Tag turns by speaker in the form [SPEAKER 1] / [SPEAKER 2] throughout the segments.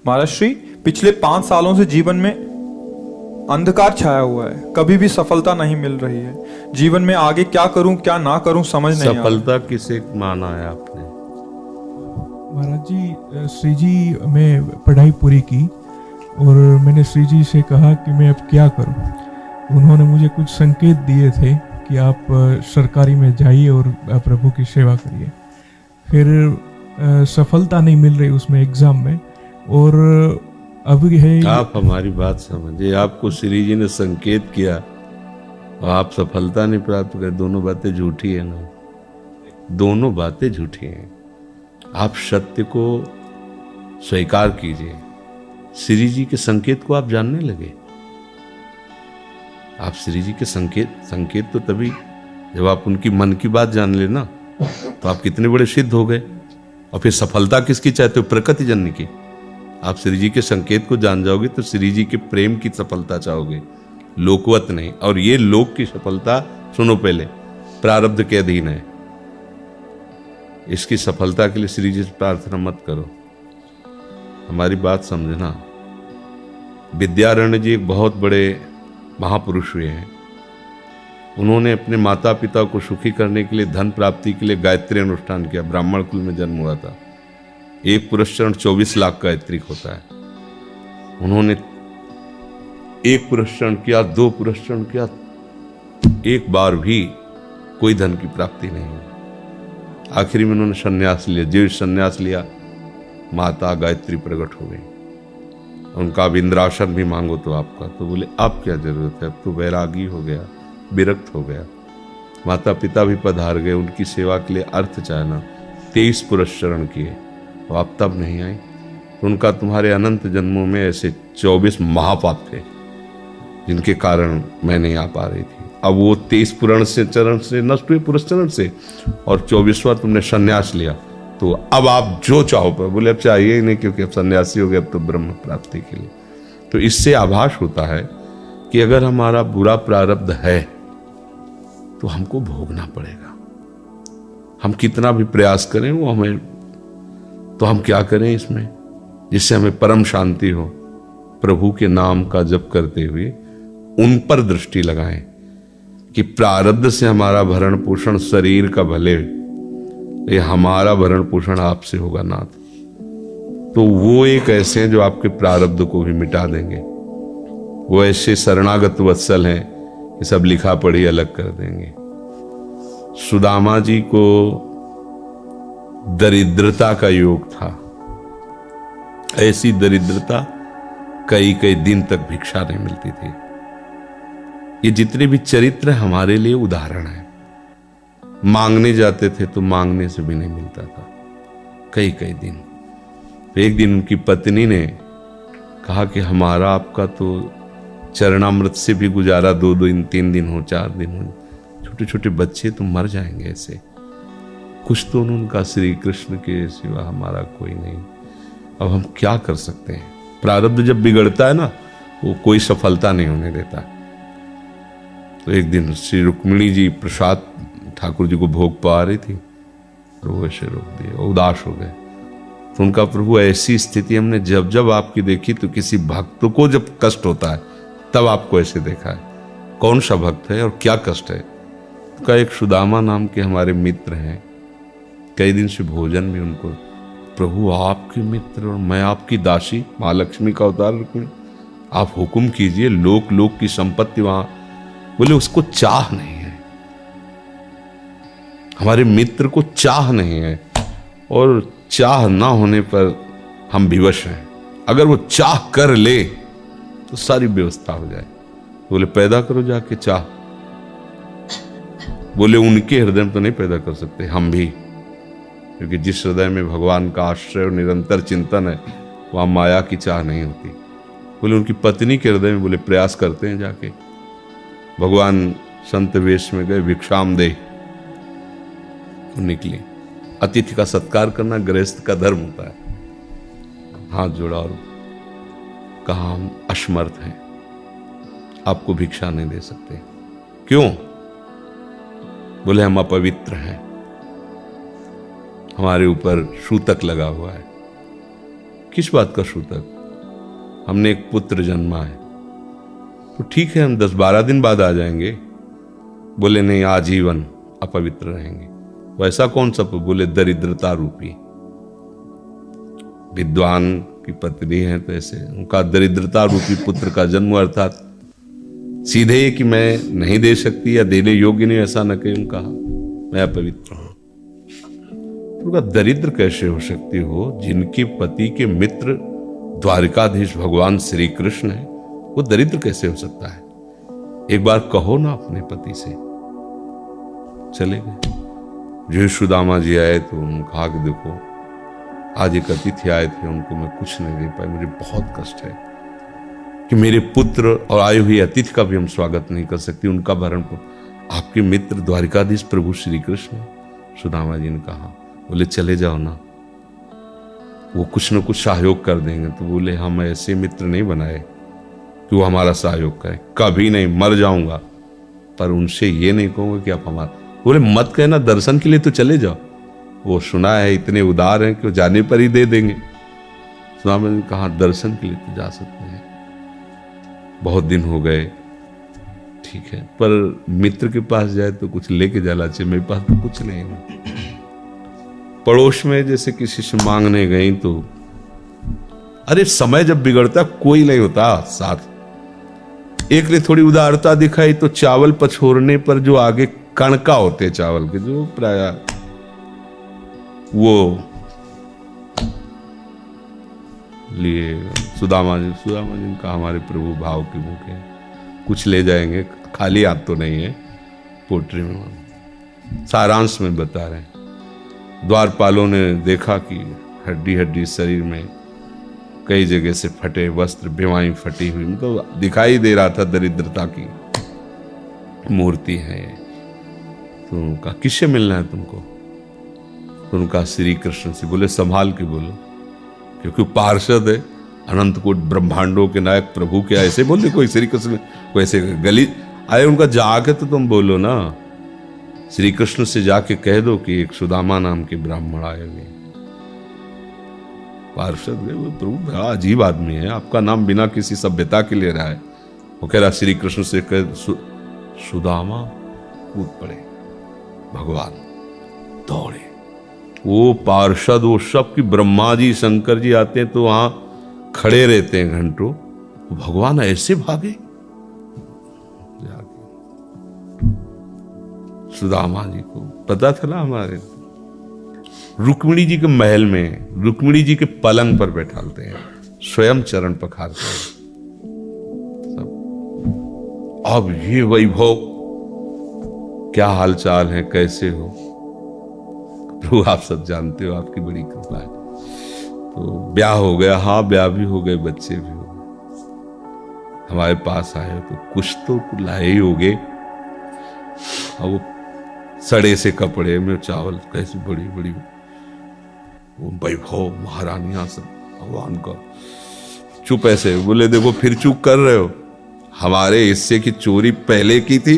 [SPEAKER 1] महाराज श्री, पिछले 5 सालों से जीवन में अंधकार छाया हुआ है, कभी भी सफलता नहीं मिल रही है। जीवन में आगे क्या करूं क्या ना करूं समझ नहीं आ रहा।
[SPEAKER 2] सफलता किसे माना है आपने?
[SPEAKER 3] महाराज जी, श्री जी मैं पढ़ाई पूरी की और मैंने श्री जी से कहा कि मैं अब क्या करूं। उन्होंने मुझे कुछ संकेत दिए थे कि आप सरकारी में जाइए और प्रभु की सेवा करिए। फिर सफलता नहीं मिल रही उसमें एग्ज़ाम में, और अभी है।
[SPEAKER 2] आप हमारी बात समझिए, आपको श्री जी ने संकेत किया और आप सफलता नहीं प्राप्त कर, दोनों बातें झूठी है ना, दोनों बातें झूठी हैं। आप सत्य को स्वीकार कीजिए। श्री जी के संकेत को आप जानने लगे। आप श्री जी के संकेत तो तभी जब आप उनकी मन की बात जान लेना, तो आप कितने बड़े सिद्ध हो गए। और फिर सफलता किसकी चाहते हो? प्रकृति जन्य की। आप श्री जी के संकेत को जान जाओगे तो श्री जी के प्रेम की सफलता चाहोगे, लोकवत नहीं। और ये लोक की सफलता, सुनो पहले, प्रारब्ध के अधीन है। इसकी सफलता के लिए श्री जी से प्रार्थना मत करो। हमारी बात समझना। विद्यारण्य जी एक बहुत बड़े महापुरुष हुए हैं। उन्होंने अपने माता पिता को सुखी करने के लिए, धन प्राप्ति के लिए गायत्री अनुष्ठान किया। ब्राह्मण कुल में जन्म हुआ था। एक पुरस्चरण 24 लाख गायत्री होता है। उन्होंने एक पुरस्चरण किया, 2 पुरस्चरण किया, एक बार भी कोई धन की प्राप्ति नहीं हुई। आखिरी में उन्होंने संन्यास लिया। जीव संन्यास लिया, माता गायत्री प्रकट हो गई। उनका अब इंद्रासन भी मांगो तो आपका, तो बोले अब क्या जरूरत है, अब तो वैरागी हो गया, विरक्त हो गया। माता पिता भी पधार गए, उनकी सेवा के लिए अर्थ चाहना। 23 पुरस्चरण किए, तो आप तब नहीं आई। तो उनका तुम्हारे अनंत जन्मों में ऐसे 24 महापाप थे जिनके कारण मैं नहीं आ पा रही थी। अब वो 23 पुराण से चरण से नष्ट हुए, पुरस्चरण से, और 24वां तुमने संन्यास लिया। तो अब आप जो चाहो पर, बोले अब चाहिए ही नहीं, क्योंकि अब सन्यासी हो गए, अब तो ब्रह्म प्राप्ति के लिए। तो इससे आभास होता है कि अगर हमारा बुरा प्रारब्ध है तो हमको भोगना पड़ेगा। हम कितना भी प्रयास करें वो हमें, तो हम क्या करें इसमें जिससे हमें परम शांति हो? प्रभु के नाम का जप करते हुए उन पर दृष्टि लगाएं कि प्रारब्ध से हमारा भरण पोषण शरीर का भले, ये हमारा भरण पोषण आपसे होगा नाथ। तो वो एक ऐसे हैं जो आपके प्रारब्ध को भी मिटा देंगे। वो ऐसे शरणागत वत्सल हैं कि सब लिखा पढ़ी अलग कर देंगे। सुदामा जी को दरिद्रता का योग था। ऐसी दरिद्रता, कई कई दिन तक भिक्षा नहीं मिलती थी। ये जितने भी चरित्र हमारे लिए उदाहरण है। मांगने जाते थे तो मांगने से भी नहीं मिलता था, कई कई दिन। तो एक दिन उनकी पत्नी ने कहा कि हमारा आपका तो चरणामृत से भी गुजारा 2 दिन 3 दिन हो, 4 दिन हो, छोटे छोटे बच्चे तो मर जाएंगे ऐसे। कुछ तो उन्होंने कहा, श्री कृष्ण के सिवा हमारा कोई नहीं। अब हम क्या कर सकते हैं? प्रारब्ध जब बिगड़ता है ना, वो कोई सफलता नहीं होने देता। तो एक दिन श्री रुक्मिणी जी प्रसाद ठाकुर जी को भोग पा रही थी, तो वो ऐसे रोक दिए, उदास हो गए। तो उनका, प्रभु ऐसी स्थिति हमने जब जब आपकी देखी, तो किसी भक्त को जब कष्ट होता है तब आपको ऐसे देखा है। कौन सा भक्त है और क्या कष्ट है? तो एक सुदामा नाम के हमारे मित्र हैं, कई दिन से भोजन भी उनको, प्रभु आपके मित्र और मैं आपकी दासी, महालक्ष्मी का अवतार रुक्मिणी, आप हुक्म कीजिए, लोक लोक की संपत्ति वहां। बोले उसको चाह नहीं है, हमारे मित्र को चाह नहीं है, और चाह ना होने पर हम विवश हैं। अगर वो चाह कर ले तो सारी व्यवस्था हो जाए। बोले पैदा करो जाके चाह। बोले उनके हृदय में तो नहीं पैदा कर सकते, हम भी, क्योंकि जिस हृदय में भगवान का आश्रय और निरंतर चिंतन है, वहां माया की चाह नहीं होती। बोले उनकी पत्नी के हृदय में, बोले प्रयास करते हैं जाके। भगवान संत वेश में गए, भिक्षाम दे, निकली। अतिथि का सत्कार करना गृहस्थ का धर्म होता है। हाथ जोड़ा और कहा, हम असमर्थ हैं, आपको भिक्षा नहीं दे सकते। क्यों? बोले हम अपवित्र हैं, हमारे ऊपर सूतक लगा हुआ है किस बात का सूतक? हमने एक पुत्र जन्मा है, तो ठीक है, हम 10-12 दिन बाद आ जाएंगे। बोले नहीं, आजीवन अपवित्र रहेंगे। वैसा कौन सा? बोले दरिद्रता रूपी। विद्वान की पत्नी है तो ऐसे उनका दरिद्रता रूपी पुत्र का जन्म, अर्थात सीधे कि मैं नहीं दे सकती या देने योग्य नहीं, ऐसा न कहीं कहा, मैं अपवित्र हूं। तो दरिद्र कैसे हो सकती हो? जिनके पति के मित्र द्वारिकाधीश भगवान श्री कृष्ण है, वो दरिद्र कैसे हो सकता है? एक बार कहो ना अपने पति से। चले गए। जो सुदामा जी आए तो उन्होंने कहा कि देखो, आज एक अतिथि आए थे, उनको मैं कुछ नहीं दे पाई, मुझे बहुत कष्ट है कि मेरे पुत्र और आए हुए अतिथि का भी हम स्वागत नहीं कर सकती, उनका भरण को आपके मित्र द्वारिकाधीश प्रभु श्री कृष्ण। सुदामा जी ने कहा, बोले चले जाओ ना, वो कुछ न कुछ सहयोग कर देंगे। तो बोले हम ऐसे मित्र नहीं बनाए कि वो हमारा सहयोग करे, कभी नहीं, मर जाऊंगा, पर उनसे ये नहीं कहूंगा कि आप हमारा। बोले मत कहना, दर्शन के लिए तो चले जाओ, वो सुना है इतने उदार हैं कि वो जाने पर ही दे देंगे। सुदामा ने कहा दर्शन के लिए तो जा सकते हैं, बहुत दिन हो गए, ठीक है, पर मित्र के पास जाए तो कुछ लेके जाना चाहिए, मेरे पास तो कुछ नहीं है। पड़ोस में जैसे किसी से मांगने गई तो, अरे समय जब बिगड़ता कोई नहीं होता साथ। एक ने थोड़ी उदारता दिखाई तो चावल पछोरने पर जो आगे कणका होते चावल के, जो प्राय वो लिए सुदामा जी ने कहा हमारे प्रभु भाव के भूखे, कुछ ले जाएंगे, खाली हाथ तो नहीं है। पोट्री में सारांश में बता रहे हैं, द्वारपालों ने देखा कि हड्डी हड्डी शरीर में कई जगह से फटे वस्त्र, बेवाई फटी हुई, तो दिखाई दे रहा था दरिद्रता की मूर्ति है। तो उनका किससे मिलना है तुमको? तो उनका श्री कृष्ण से। बोले संभाल के बोलो, क्योंकि पार्षद है, अनंत कोट ब्रह्मांडों के नायक प्रभु के ऐसे बोले कोई श्री कृष्ण को ऐसे गली आए, उनका जाके तो तुम बोलो ना, श्री कृष्ण से जाके कह दो कि एक सुदामा नाम के ब्राह्मण आए हुए। पार्षद गए, वो प्रभु बड़ा अजीब आदमी है, आपका नाम बिना किसी सभ्यता के ले रहा है। वो कह रहा श्री कृष्ण से कह, सुदामा कूद पड़े, भगवान दौड़े। वो पार्षद, वो सब की ब्रह्मा जी शंकर जी आते हैं तो वहां खड़े रहते हैं घंटों, भगवान ऐसे भागे सुदामा जी को पता था ना, हमारे रुक्मिणी जी के महल में रुक्मिणी जी के पलंग पर बैठाते हैं, स्वयं चरण पखारते हैं सब। अब ये वैभव, क्या हालचाल है, कैसे हो प्रभु? आप सब जानते हो, आपकी बड़ी कृपा है। तो ब्याह हो गया? हाँ, ब्याह भी हो गए, बच्चे भी हो गए। हमारे पास आए तो कुछ तो लाए ही होगे। और वो सड़े से कपड़े में चावल, कैसी बड़ी बड़ी वो वैभव, महारानियां सब भगवान का। चुप ऐसे बोले, देखो फिर चूक कर रहे हो, हमारे हिस्से की चोरी पहले की थी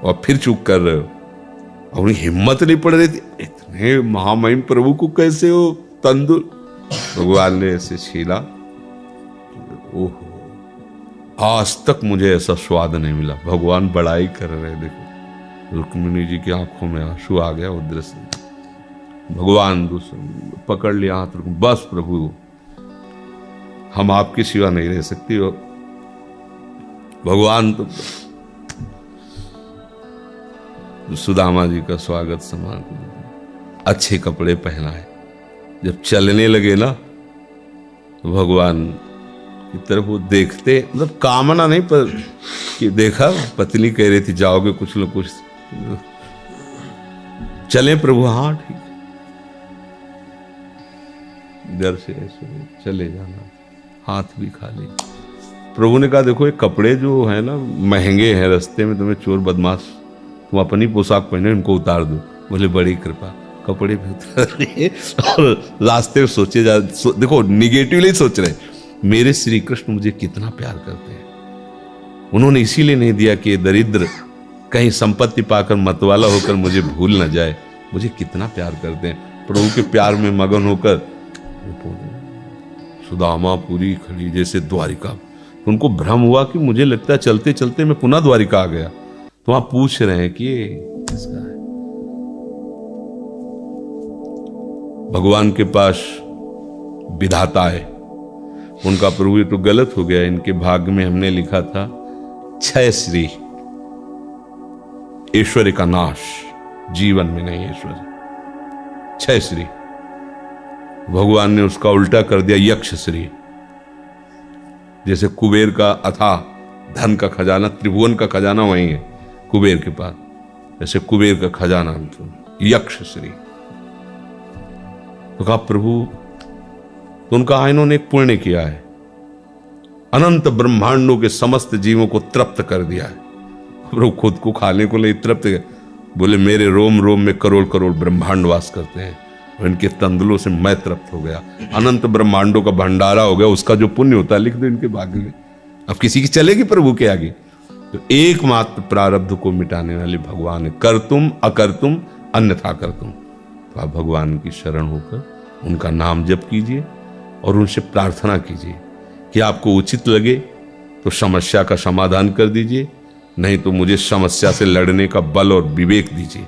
[SPEAKER 2] और फिर चूक कर रहे हो। और उन्हें हिम्मत नहीं पड़ रही थी, इतने महामहिम प्रभु को कैसे हो तंदुर। भगवान ने ऐसे छीला, ओहो, आज तक मुझे ऐसा स्वाद नहीं मिला। भगवान बड़ाई कर रहे, देखो रुक्मिणी जी की आंखों में आंसू आ गया। वो दृश्य भगवान पकड़ लिया हाथ, बस प्रभु हम आपकी सिवा नहीं रह सकती। हो भगवान तो सुदामा जी का स्वागत समान, अच्छे कपड़े पहनाए। जब चलने लगे ना तो भगवान की तरफ वो देखते, मतलब कामना नहीं, पर कि देखा पत्नी कह रही थी जाओगे कुछ न कुछ, चले प्रभु? हाँ ठीक, घर से ऐसे चले जाना, हाथ भी खाली। प्रभु ने कहा देखो ये कपड़े जो है ना महंगे हैं, रास्ते में तुम्हें चोर बदमाश, तुम अपनी पोशाक पहने, इनको उतार दो। बोले बड़ी कृपा, कपड़े भी उतार लिए और रास्ते में सोचे देखो निगेटिवली सोच रहे, मेरे श्री कृष्ण मुझे कितना प्यार करते हैं। उन्होंने इसीलिए नहीं दिया कि दरिद्र कहीं संपत्ति पाकर मतवाला होकर मुझे भूल न जाए, मुझे कितना प्यार करते हैं। प्रभु के प्यार में मगन होकर सुदामा पूरी खड़ी जैसे द्वारिका। तो उनको भ्रम हुआ कि मुझे लगता है चलते चलते मैं पुनः द्वारिका आ गया। तो आप पूछ रहे हैं कि ये किसका है? भगवान के पास विधाता है, उनका प्रभु ये तो गलत हो गया, इनके भाग्य में हमने लिखा था क्षय श्री, ऐश्वर्य का नाश, जीवन में नहीं ऐश्वर्य, क्षय श्री। भगवान ने उसका उल्टा कर दिया यक्ष श्री। जैसे कुबेर का अथाह धन का खजाना, त्रिभुवन का खजाना वही है कुबेर के पास, ऐसे कुबेर का खजाना यक्ष श्री। तो कहा प्रभु, तो उनका इन्होंने एक पुण्य किया है, अनंत ब्रह्मांडों के समस्त जीवों को तृप्त कर दिया है। प्रभु खुद को खाने को ले तृप्त है। बोले मेरे रोम रोम में करोड़ करोड़ ब्रह्मांड वास करते हैं और इनके तंदुलों से मैं तृप्त हो गया। अनंत ब्रह्मांडों का भंडारा हो गया, उसका जो पुण्य होता है लिख दो इनके भाग्य में। अब किसी की चलेगी प्रभु के आगे? तो एकमात्र प्रारब्ध को मिटाने वाले भगवान है, कर तुम अकर तुम अन्यथा कर तुम। तो आप भगवान की शरण होकर उनका नाम जप कीजिए और उनसे प्रार्थना कीजिए कि आपको उचित लगे तो समस्या का समाधान कर दीजिए, नहीं तो मुझे समस्या से लड़ने का बल और विवेक दीजिए।